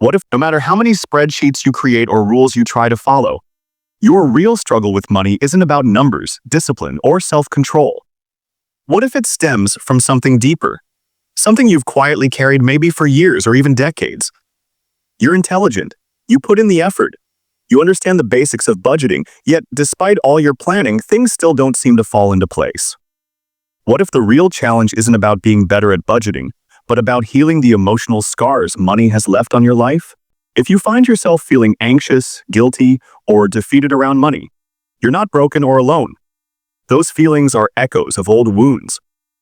What if, no matter how many spreadsheets you create or rules you try to follow, your real struggle with money isn't about numbers, discipline, or self-control? What if it stems from something deeper? Something you've quietly carried maybe for years or even decades. You're intelligent. You put in the effort. You understand the basics of budgeting, yet despite all your planning, things still don't seem to fall into place. What if the real challenge isn't about being better at budgeting, but about healing the emotional scars money has left on your life? If you find yourself feeling anxious, guilty, or defeated around money, you're not broken or alone. Those feelings are echoes of old wounds,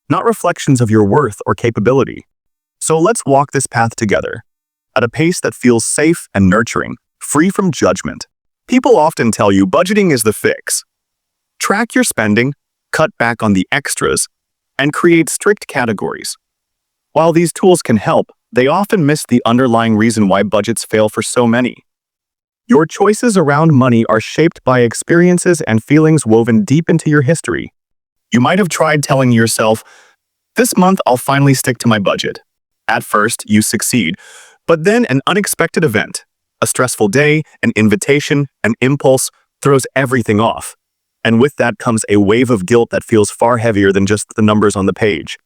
not reflections of your worth or capability. So let's walk this path together, at a pace that feels safe and nurturing, free from judgment. People often tell you budgeting is the fix. Track your spending, cut back on the extras, and create strict categories. While these tools can help, they often miss the underlying reason why budgets fail for so many. Your choices around money are shaped by experiences and feelings woven deep into your history. You might have tried telling yourself, "This month I'll finally stick to my budget." At first, you succeed, but then an unexpected event, a stressful day, an invitation, an impulse, throws everything off. And with that comes a wave of guilt that feels far heavier than just the numbers on the page.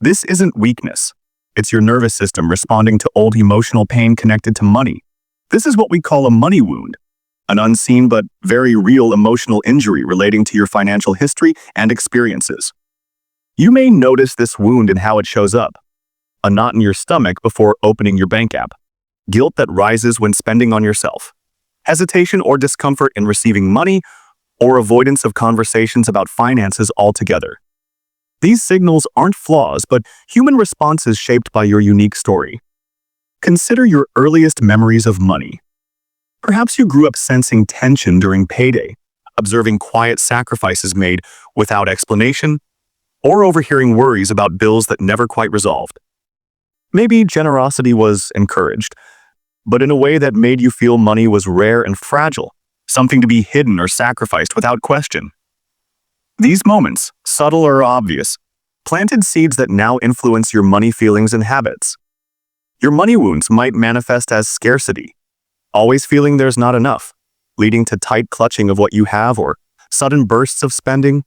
This isn't weakness. It's your nervous system responding to old emotional pain connected to money. This is what we call a money wound, an unseen but very real emotional injury relating to your financial history and experiences. You may notice this wound in how it shows up. A knot in your stomach before opening your bank app. Guilt that rises when spending on yourself. Hesitation or discomfort in receiving money, or avoidance of conversations about finances altogether. These signals aren't flaws, but human responses shaped by your unique story. Consider your earliest memories of money. Perhaps you grew up sensing tension during payday, observing quiet sacrifices made without explanation, or overhearing worries about bills that never quite resolved. Maybe generosity was encouraged, but in a way that made you feel money was rare and fragile, something to be hidden or sacrificed without question. These moments, subtle or obvious, planted seeds that now influence your money feelings and habits. Your money wounds might manifest as scarcity, always feeling there's not enough, leading to tight clutching of what you have or sudden bursts of spending,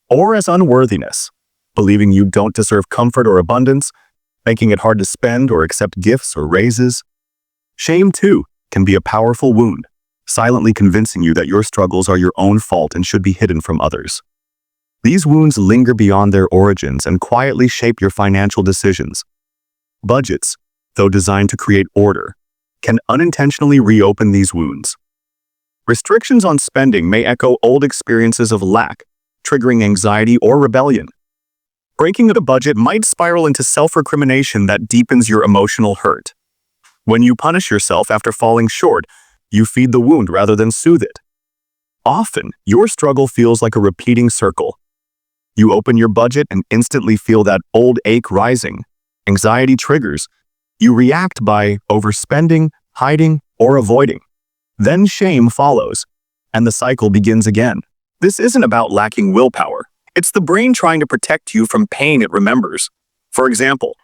or as unworthiness, believing you don't deserve comfort or abundance, making it hard to spend or accept gifts or raises. Shame, too, can be a powerful wound, silently convincing you that your struggles are your own fault and should be hidden from others. These wounds linger beyond their origins and quietly shape your financial decisions. Budgets, though designed to create order, can unintentionally reopen these wounds. Restrictions on spending may echo old experiences of lack, triggering anxiety or rebellion. Breaking a budget might spiral into self-recrimination that deepens your emotional hurt. When you punish yourself after falling short, you feed the wound rather than soothe it. Often, your struggle feels like a repeating circle. You open your budget and instantly feel that old ache rising. Anxiety triggers. You react by overspending, hiding, or avoiding. Then shame follows, and the cycle begins again. This isn't about lacking willpower. It's the brain trying to protect you from pain it remembers. For example,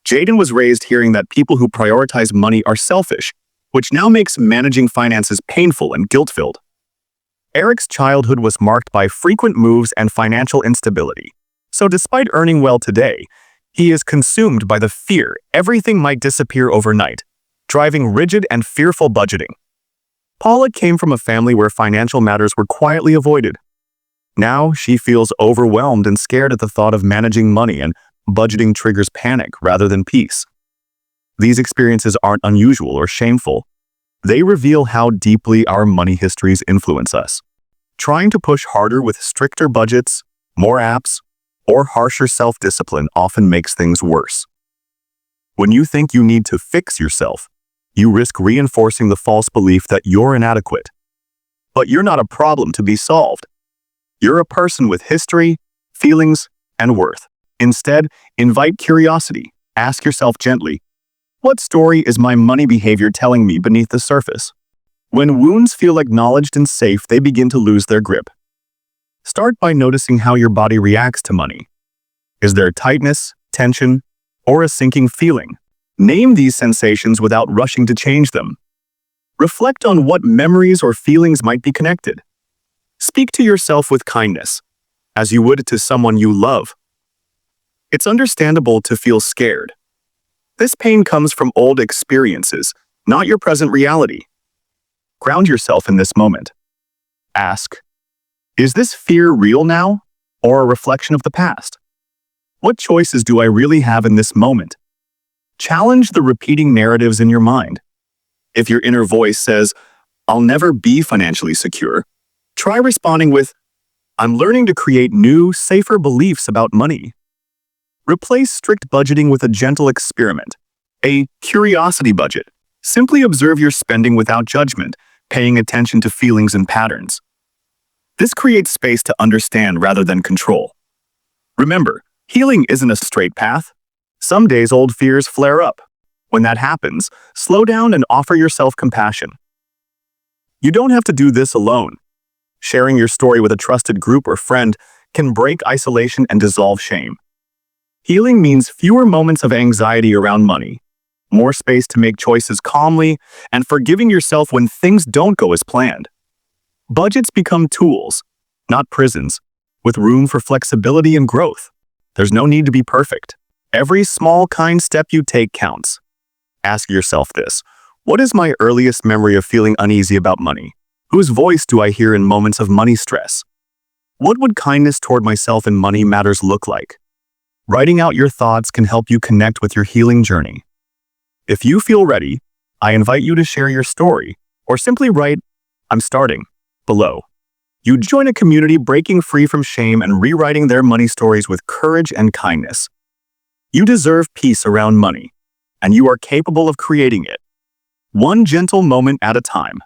Jaden was raised hearing that people who prioritize money are selfish, which now makes managing finances painful and guilt-filled. Eric's childhood was marked by frequent moves and financial instability. So despite earning well today, he is consumed by the fear everything might disappear overnight, driving rigid and fearful budgeting. Paula came from a family where financial matters were quietly avoided. Now she feels overwhelmed and scared at the thought of managing money, and budgeting triggers panic rather than peace. These experiences aren't unusual or shameful. They reveal how deeply our money histories influence us. Trying to push harder with stricter budgets, more apps, or harsher self-discipline often makes things worse. When you think you need to fix yourself, you risk reinforcing the false belief that you're inadequate. But you're not a problem to be solved. You're a person with history, feelings, and worth. Instead, invite curiosity. Ask yourself gently, what story is my money behavior telling me beneath the surface? When wounds feel acknowledged and safe, they begin to lose their grip. Start by noticing how your body reacts to money. Is there tightness, tension, or a sinking feeling? Name these sensations without rushing to change them. Reflect on what memories or feelings might be connected. Speak to yourself with kindness, as you would to someone you love. It's understandable to feel scared. This pain comes from old experiences, not your present reality. Ground yourself in this moment. Ask, is this fear real now, or a reflection of the past? What choices do I really have in this moment? Challenge the repeating narratives in your mind. If your inner voice says, I'll never be financially secure, try responding with, I'm learning to create new, safer beliefs about money. Replace strict budgeting with a gentle experiment, a curiosity budget. Simply observe your spending without judgment, paying attention to feelings and patterns. This creates space to understand rather than control. Remember, healing isn't a straight path. Some days old fears flare up. When that happens, slow down and offer yourself compassion. You don't have to do this alone. Sharing your story with a trusted group or friend can break isolation and dissolve shame. Healing means fewer moments of anxiety around money, more space to make choices calmly, and forgiving yourself when things don't go as planned. Budgets become tools, not prisons, with room for flexibility and growth. There's no need to be perfect. Every small, kind step you take counts. Ask yourself this: what is my earliest memory of feeling uneasy about money? Whose voice do I hear in moments of money stress? What would kindness toward myself in money matters look like? Writing out your thoughts can help you connect with your healing journey. If you feel ready, I invite you to share your story, or simply write, I'm starting, below. You join a community breaking free from shame and rewriting their money stories with courage and kindness. You deserve peace around money, and you are capable of creating it, one gentle moment at a time.